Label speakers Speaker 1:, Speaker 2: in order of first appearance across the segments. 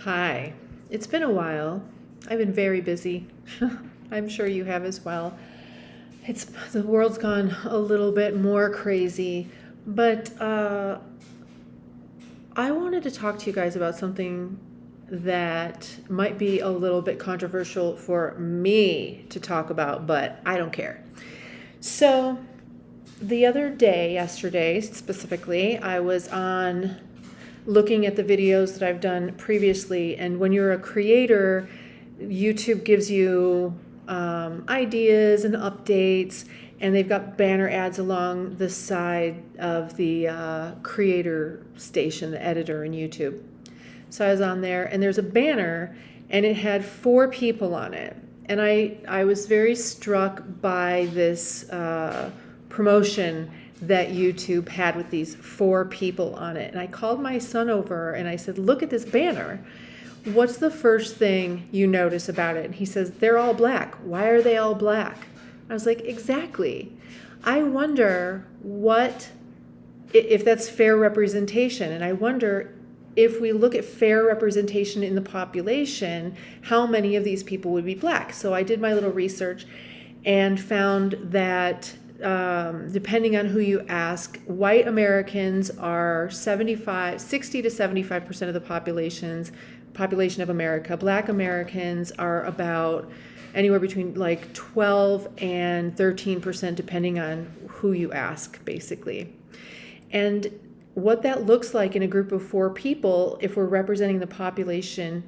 Speaker 1: Hi. It's been a while. I've been very busy. I'm sure you have as well. The world's gone a little bit more crazy, but I wanted to talk to you guys about something that might be a little bit controversial for me to talk about, but I don't care. So, the other day, yesterday specifically, I was on looking at the videos that I've done previously. And when you're a creator, YouTube gives you ideas and updates, and they've got banner ads along the side of the creator station, the editor in YouTube. So I was on there, and there's a banner, and it had 4 people on it. And I was very struck by this promotion that YouTube had with these 4 people on it. And I called my son over and I said, look at this banner. What's the first thing you notice about it? And he says, they're all black. Why are they all black? I was like, exactly. I wonder if that's fair representation. And I wonder if we look at fair representation in the population, how many of these people would be black? So I did my little research and found that depending on who you ask, white Americans are 60 to 75% of the population of America. Black Americans are about anywhere between like 12 and 13%, depending on who you ask, basically. And what that looks like in a group of 4 people, if we're representing the population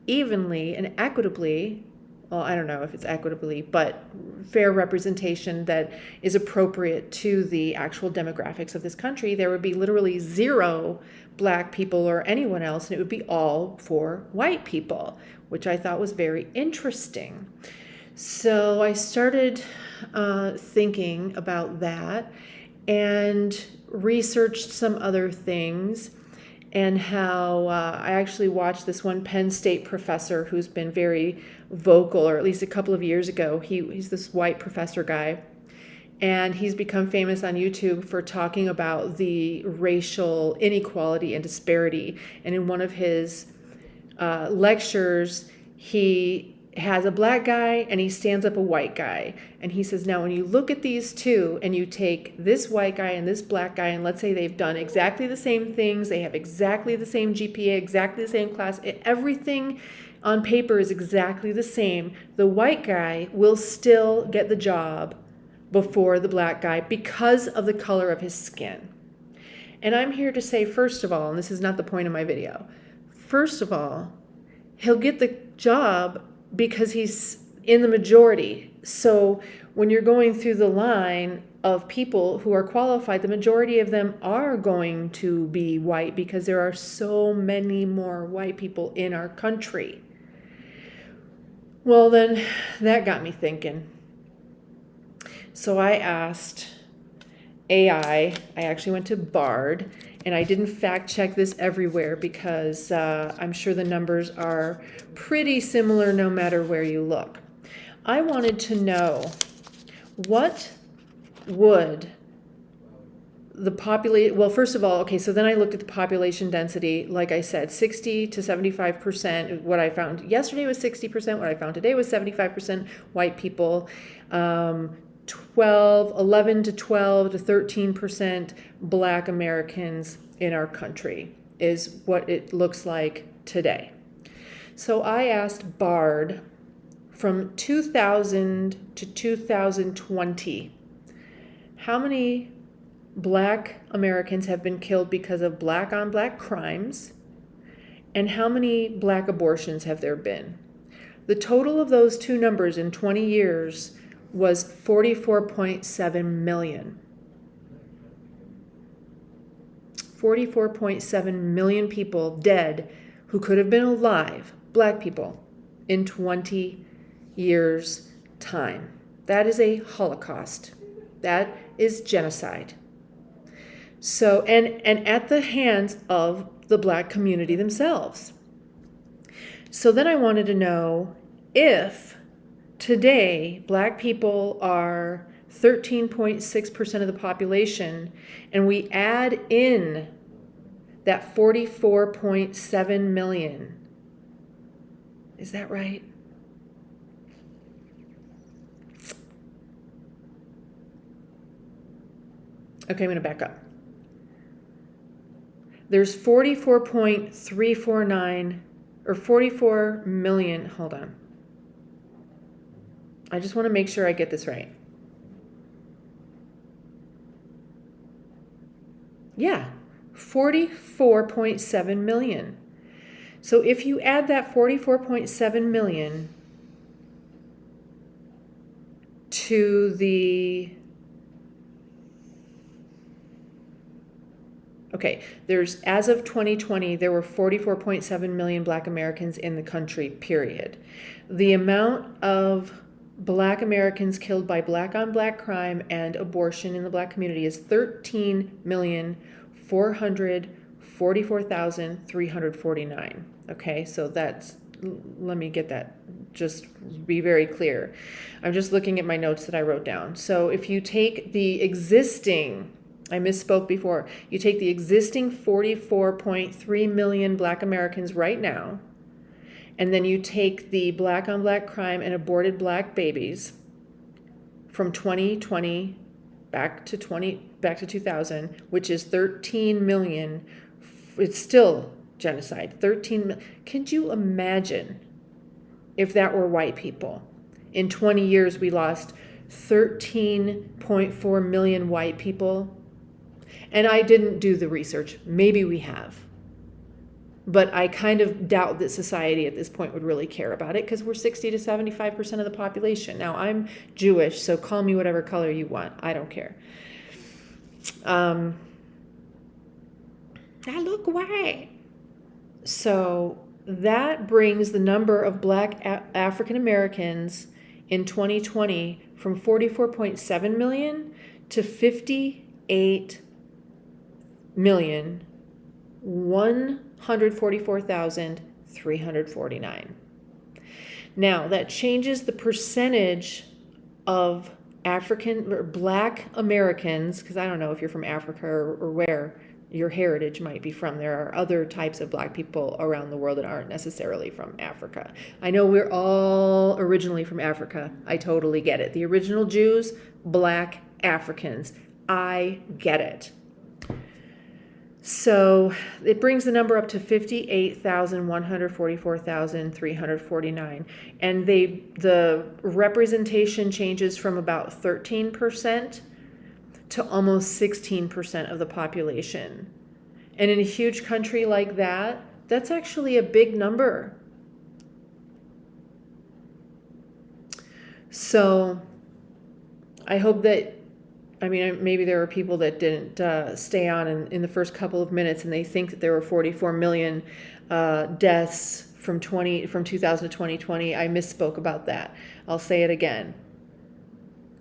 Speaker 1: evenly and equitably, well, I don't know if it's equitably, but fair representation that is appropriate to the actual demographics of this country, there would be literally 0 black people or anyone else, and it would be all for white people, which I thought was very interesting. So I started thinking about that and researched some other things, and how I actually watched this one Penn State professor who's been very vocal, or at least a couple of years ago. He's this white professor guy, and he's become famous on YouTube for talking about the racial inequality and disparity. And in one of his lectures, he has a black guy and he stands up a white guy, and he says, now when you look at these two and you take this white guy and this black guy, and let's say they've done exactly the same things, they have exactly the same GPA, exactly the same class, everything on paper is exactly the same, the white guy will still get the job before the black guy because of the color of his skin. And I'm here to say, first of all, and this is not the point of my video, first of all, he'll get the job because he's in the majority. So when you're going through the line of people who are qualified, the majority of them are going to be white because there are so many more white people in our country. Well, then that got me thinking. So I asked AI, I actually went to Bard, and I didn't fact check this everywhere because I'm sure the numbers are pretty similar no matter where you look. I wanted to know, what would the population, well, first of all, okay, so then I looked at the population density. Like I said, 60 to 75%. What I found yesterday was 60%. What I found today was 75% white people. 11 to 12 to 13% black Americans in our country is what it looks like today. So I asked Bard from 2000 to 2020, how many black Americans have been killed because of black on black crimes, and how many black abortions have there been? The total of those two numbers in 20 years was 44.7 million. 44.7 million people dead who could have been alive, black people, in 20 years' time. That is a Holocaust. That is genocide. So, and at the hands of the black community themselves. So then I wanted to know if today black people are 13.6% of the population, and we add in that 44.7 million Is that right? Okay, I'm going to back up. There's 44.349 or 44 million. Hold on. I just want to make sure I get this right. Yeah, 44.7 million. So if you add that 44.7 million to the, okay, there's, as of 2020, there were 44.7 million Black Americans in the country, period. The amount of Black Americans killed by black on black crime and abortion in the Black community is 13,444,349. Okay, so that's, let me get that, just be very clear. I'm just looking at my notes that I wrote down. So if you take the existing, I misspoke before, you take the existing 44.3 million Black Americans right now, and then you take the black on black crime and aborted black babies from 2020 back to 2000, which is 13 million. It's still genocide. 13 million. Can you imagine if that were white people? In 20 years, we lost 13.4 million white people. And I didn't do the research. Maybe we have. But I kind of doubt that society at this point would really care about it, because we're 60 to 75% of the population. Now, I'm Jewish, so call me whatever color you want. I don't care. I look white. So that brings the number of Black African Americans in 2020 from 44.7 million to 58,144,349. Now, that changes the percentage of African or Black Americans, because I don't know if you're from Africa or where your heritage might be from. There are other types of Black people around the world that aren't necessarily from Africa. I know we're all originally from Africa. I totally get it. The original Jews, Black Africans. I get it. So it brings the number up to 58,144,349. And the representation changes from about 13% to almost 16% of the population. And in a huge country like that, that's actually a big number. So I hope that, I mean, maybe there are people that didn't stay on in the first couple of minutes, and they think that there were 44 million deaths from 2000 to 2020. I misspoke about that. I'll say it again.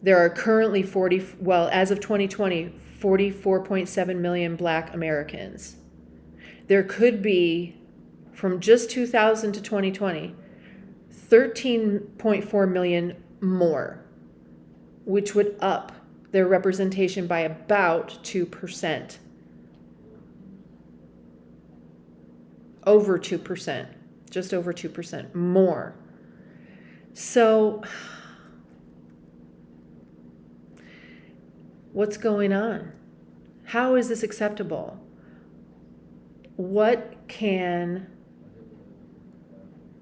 Speaker 1: There are currently as of 2020, 44.7 million Black Americans. There could be, from just 2000 to 2020, 13.4 million more, which would up their representation by about 2%. Over 2%, just over 2% more. So, what's going on? How is this acceptable? What can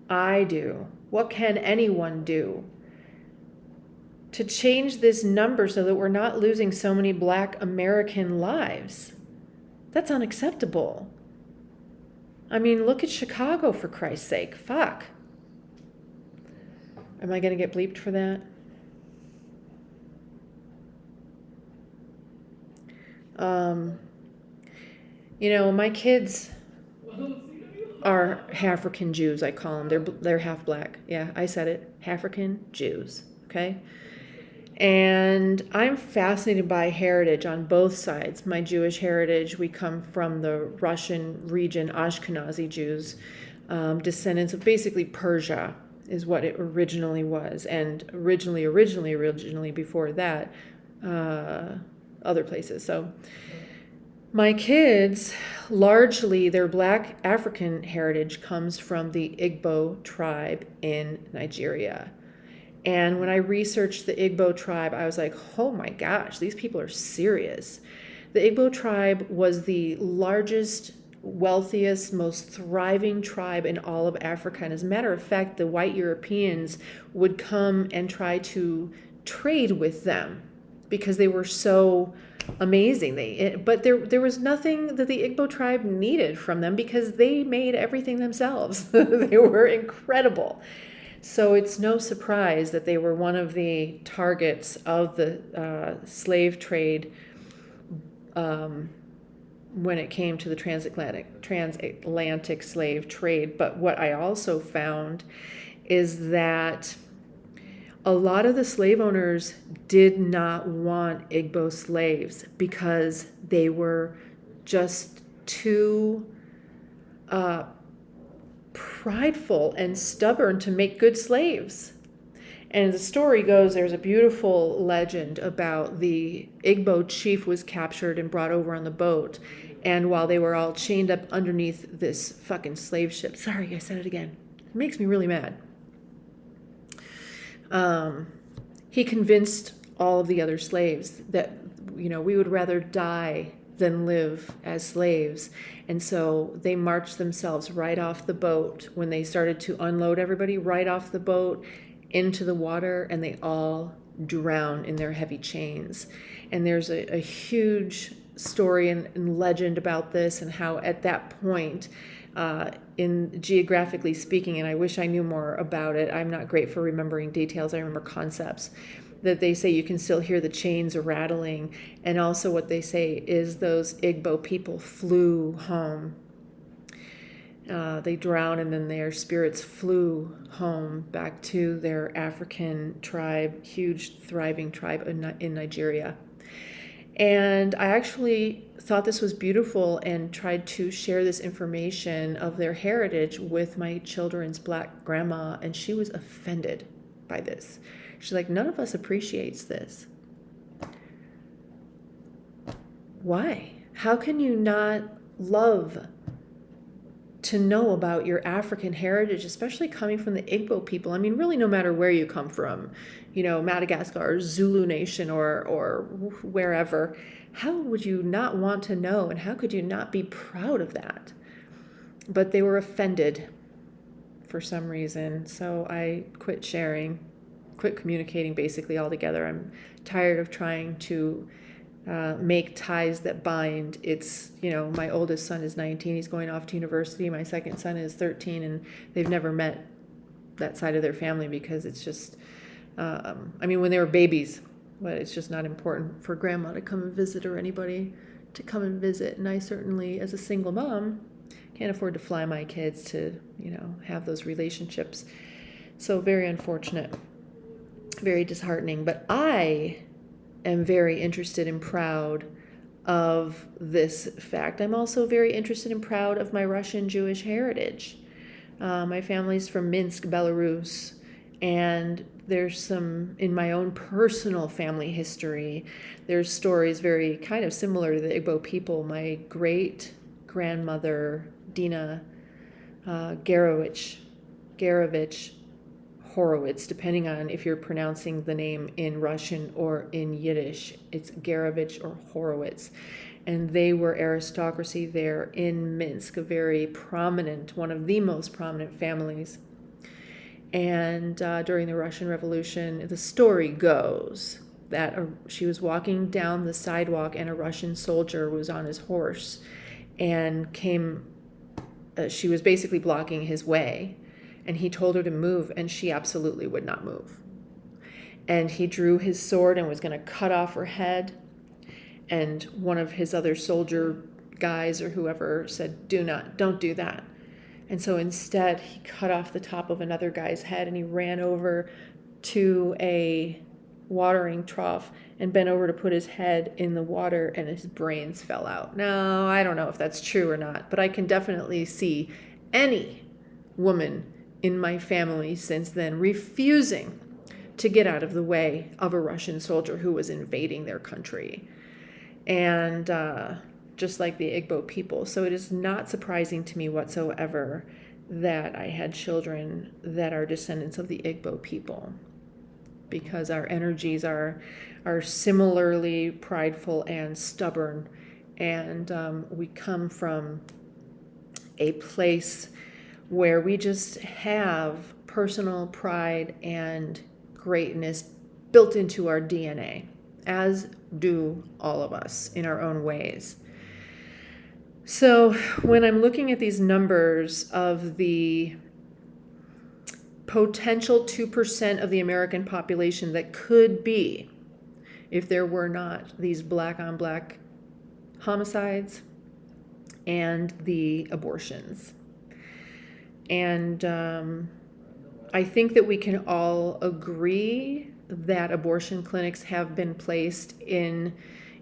Speaker 1: I do? What can anyone do to change this number so that we're not losing so many Black American lives? That's unacceptable. I mean, look at Chicago, for Christ's sake. Fuck. Am I going to get bleeped for that? My kids are African Jews, I call them. They're half Black. Yeah, I said it. African Jews, okay? And I'm fascinated by heritage on both sides. My Jewish heritage, we come from the Russian region, Ashkenazi Jews, descendants of basically Persia is what it originally was. And originally, before that, other places. So My kids, largely their Black African heritage comes from the Igbo tribe in Nigeria. And when I researched the Igbo tribe, I was like, oh my gosh, these people are serious. The Igbo tribe was the largest, wealthiest, most thriving tribe in all of Africa. And as a matter of fact, the white Europeans would come and try to trade with them because they were so amazing. But there was nothing that the Igbo tribe needed from them because they made everything themselves. They were incredible. So it's no surprise that they were one of the targets of the slave trade when it came to the transatlantic slave trade. But what I also found is that a lot of the slave owners did not want Igbo slaves because they were just too prideful and stubborn to make good slaves. And the story goes, there's a beautiful legend about the Igbo chief was captured and brought over on the boat. And while they were all chained up underneath this fucking slave ship, sorry, I said it again. It makes me really mad. He convinced all of the other slaves that, we would rather die than live as slaves. And so they marched themselves right off the boat when they started to unload everybody, right off the boat into the water, and they all drowned in their heavy chains. And there's a huge story and legend about this, and how at that point, in geographically speaking, and I wish I knew more about it, I'm not great for remembering details, I remember concepts, that they say you can still hear the chains rattling. And also what they say is those Igbo people flew home. They drowned, and then their spirits flew home back to their African tribe, huge thriving tribe in Nigeria. And I actually thought this was beautiful and tried to share this information of their heritage with my children's Black grandma, and she was offended by this. She's like, none of us appreciates this. Why? How can you not love to know about your African heritage, especially coming from the Igbo people? I mean, really, no matter where you come from, Madagascar or Zulu Nation or wherever, how would you not want to know, and how could you not be proud of that? But they were offended for some reason, so I quit communicating basically altogether. I'm tired of trying to make ties that bind. It's, my oldest son is 19, he's going off to university. My second son is 13, and they've never met that side of their family because it's just, when they were babies, but it's just not important for grandma to come and visit or anybody to come and visit. And I certainly, as a single mom, can't afford to fly my kids to, have those relationships. So very unfortunate, very disheartening. But I am very interested and proud of this fact. I'm also very interested and proud of my Russian Jewish heritage. My family's from Minsk, Belarus, and there's some, in my own personal family history, there's stories very kind of similar to the Igbo people. My great-grandmother, Dina Garovich Horowitz, depending on if you're pronouncing the name in Russian or in Yiddish. It's Garovich or Horowitz. And they were aristocracy there in Minsk, a very prominent, one of the most prominent families. And during the Russian Revolution, the story goes that she was walking down the sidewalk and a Russian soldier was on his horse and she was basically blocking his way. And he told her to move, and she absolutely would not move. And he drew his sword and was going to cut off her head. And one of his other soldier guys or whoever said, don't do that. And so instead, he cut off the top of another guy's head, and he ran over to a watering trough and bent over to put his head in the water, and his brains fell out. Now, I don't know if that's true or not, but I can definitely see any woman in my family since then refusing to get out of the way of a Russian soldier who was invading their country. And just like the Igbo people. So it is not surprising to me whatsoever that I had children that are descendants of the Igbo people, because our energies are similarly prideful and stubborn, and we come from a place where we just have personal pride and greatness built into our DNA, as do all of us in our own ways. So when I'm looking at these numbers of the potential 2% of the American population that could be, if there were not these black on black homicides and the abortions. And I think that we can all agree that abortion clinics have been placed in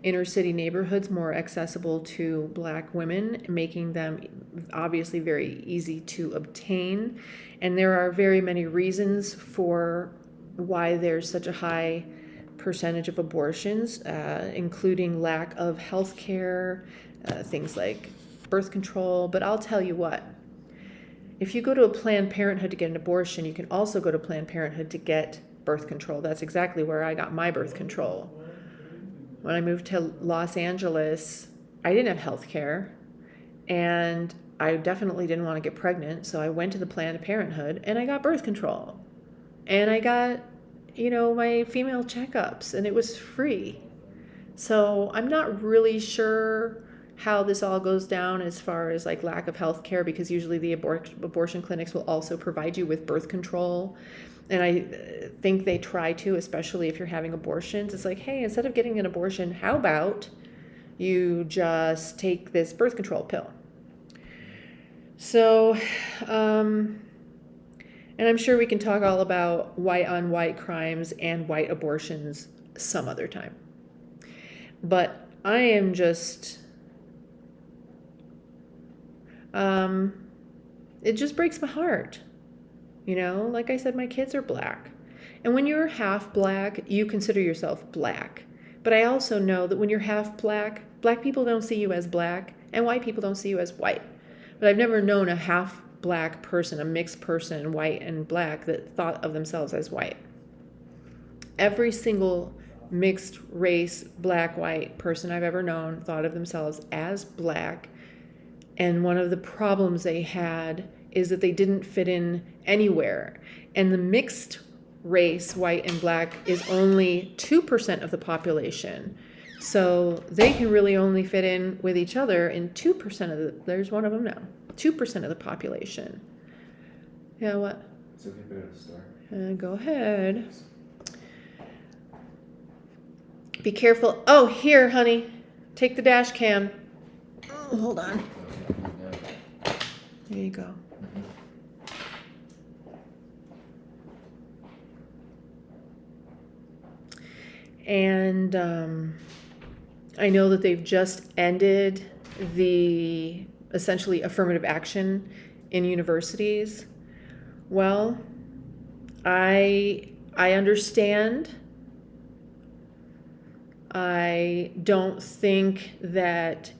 Speaker 1: inner city neighborhoods more accessible to black women, making them obviously very easy to obtain. And there are very many reasons for why there's such a high percentage of abortions, including lack of health care, things like birth control. But I'll tell you what, if you go to a Planned Parenthood to get an abortion, you can also go to Planned Parenthood to get birth control. That's exactly where I got my birth control. When I moved to Los Angeles, I didn't have health care, and I definitely didn't want to get pregnant, so I went to the Planned Parenthood and I got birth control. And I got, my female checkups, and it was free. So I'm not really sure how this all goes down as far as like lack of health care, because usually the abortion clinics will also provide you with birth control. And I think they try to, especially if you're having abortions. It's like, hey, instead of getting an abortion, how about you just take this birth control pill? So, and I'm sure we can talk all about white on white crimes and white abortions some other time. But I am just, it just breaks my heart. Like I said, my kids are black. And when you're half black, you consider yourself black. But I also know that when you're half black, black people don't see you as black, and white people don't see you as white. But I've never known a half black person, a mixed person, white and black, that thought of themselves as white. Every single mixed race, black, white person I've ever known thought of themselves as black. And one of the problems they had is that they didn't fit in anywhere. And the mixed race, white and black, is only 2% of the population. So they can really only fit in with each other in 2% there's one of them now, 2% of the population. Yeah, what?
Speaker 2: It's okay if I go to the store.
Speaker 1: Go ahead. Be careful. Oh, here, honey. Take the dash cam. Oh, hold on. There you go. And I know that they've just ended the essentially affirmative action in universities. Well, I understand. I don't think that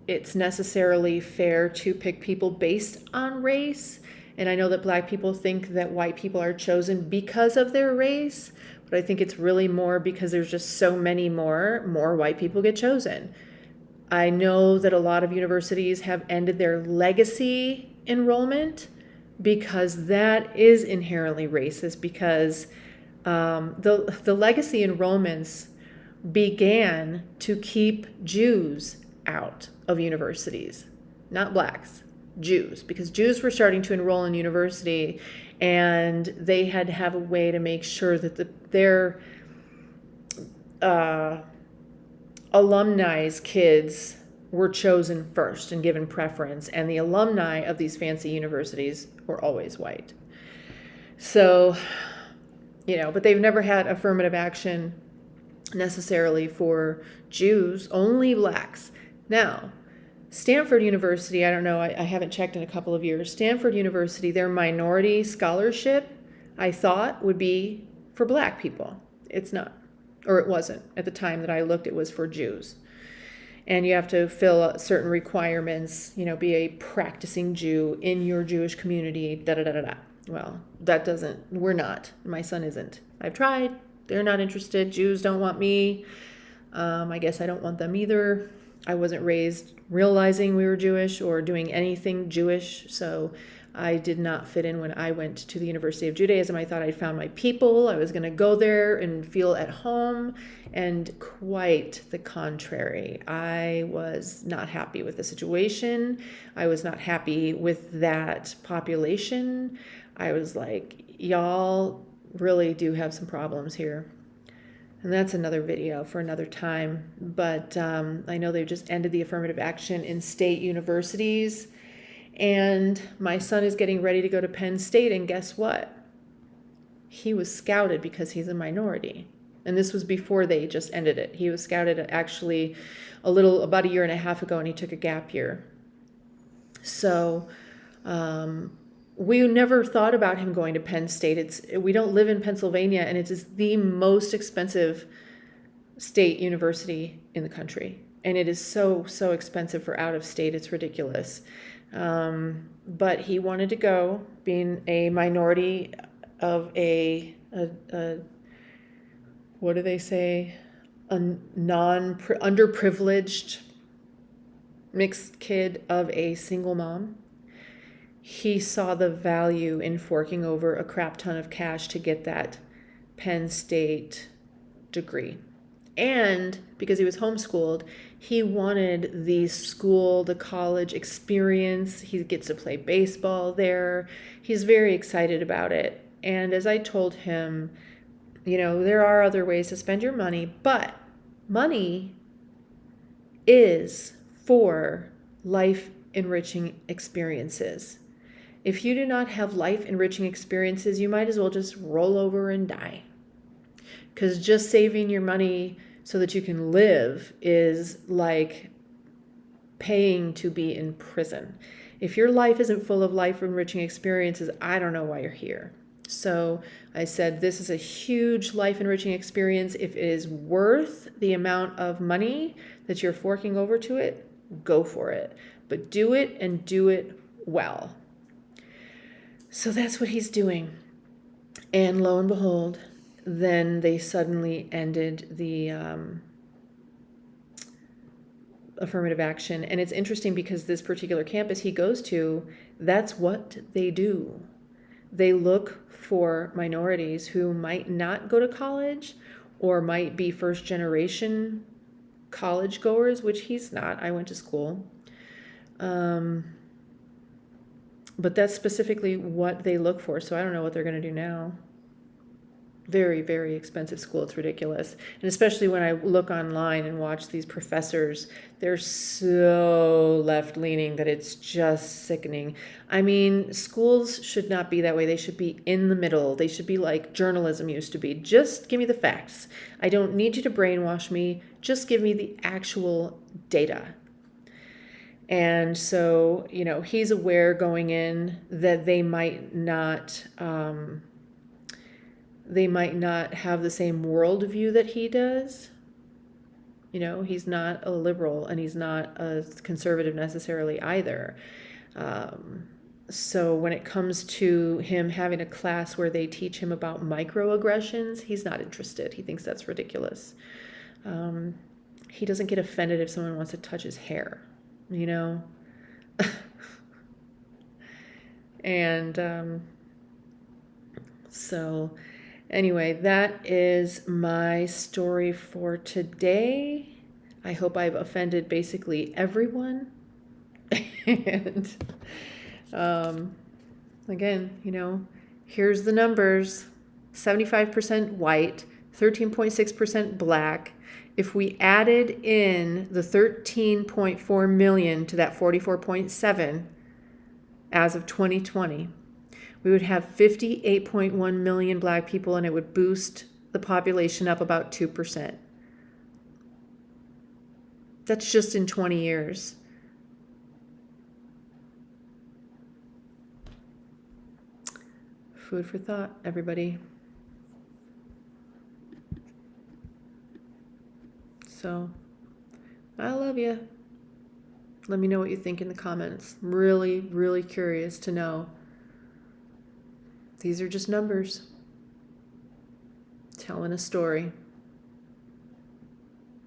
Speaker 1: it's necessarily fair to pick people based on race. And I know that black people think that white people are chosen because of their race, but I think it's really more because there's just so many more white people get chosen. I know that a lot of universities have ended their legacy enrollment because that is inherently racist, because the legacy enrollments began to keep Jews out of universities, not blacks, Jews, because Jews were starting to enroll in university, and they had to have a way to make sure that their alumni's kids were chosen first and given preference, and the alumni of these fancy universities were always white. So, but they've never had affirmative action necessarily for Jews, only blacks. Now, Stanford University, I don't know, I haven't checked in a couple of years. Stanford University, their minority scholarship, I thought would be for black people. It's not, or it wasn't. At the time that I looked, it was for Jews. and you have to fill out certain requirements, be a practicing Jew in your Jewish community, da da da da da. Well, we're not. My son isn't. I've tried. They're not interested. Jews don't want me. I guess I don't want them either. I wasn't raised realizing we were Jewish or doing anything Jewish, so I did not fit in when I went to the University of Judaism. I thought I'd found my people. I was going to go there and feel at home, and quite the contrary. I was not happy with the situation. I was not happy with that population. I was like, y'all really do have some problems here. And that's another video for another time. But I know they've just ended the affirmative action in state universities. And my son is getting ready to go to Penn State. And guess what? He was scouted because he's a minority. And this was before they just ended it. He was scouted actually about a year and a half ago, and he took a gap year. So we never thought about him going to Penn State. We don't live in Pennsylvania, and it's the most expensive state university in the country. And it is so, so expensive for out of state. It's ridiculous. But he wanted to go, being a minority of a what do they say? A underprivileged mixed kid of a single mom. He saw the value in forking over a crap ton of cash to get that Penn State degree. And because he was homeschooled, he wanted the college experience. He gets to play baseball there. He's very excited about it. And as I told him, there are other ways to spend your money, but money is for life enriching experiences. If you do not have life enriching experiences, you might as well just roll over and die. Because just saving your money so that you can live is like paying to be in prison. If your life isn't full of life enriching experiences, I don't know why you're here. So I said, this is a huge life enriching experience. If it is worth the amount of money that you're forking over to it, go for it. But do it and do it well. So that's what he's doing. And lo and behold, then they suddenly ended the affirmative action. And it's interesting because this particular campus he goes to, that's what they do. They look for minorities who might not go to college or might be first generation college goers, which he's not. I went to school. But that's specifically what they look for. So I don't know what they're going to do now. Very, very expensive school. It's ridiculous. And especially when I look online and watch these professors, they're so left-leaning that it's just sickening. I mean, schools should not be that way. They should be in the middle. They should be like journalism used to be. Just give me the facts. I don't need you to brainwash me. Just give me the actual data. And so, he's aware going in that they might not have the same worldview that he does. He's not a liberal and he's not a conservative necessarily either. So when it comes to him having a class where they teach him about microaggressions, he's not interested. He thinks that's ridiculous. He doesn't get offended if someone wants to touch his hair. And so anyway, that is my story for today. I hope I've offended basically everyone. And again, here's the numbers. 75% white, 13.6% black. If we added in the 13.4 million to that 44.7 as of 2020, we would have 58.1 million black people, and it would boost the population up about 2%. That's just in 20 years. Food for thought, everybody. So I love you. Let me know what you think in the comments. I'm really, really curious to know. These are just numbers telling a story.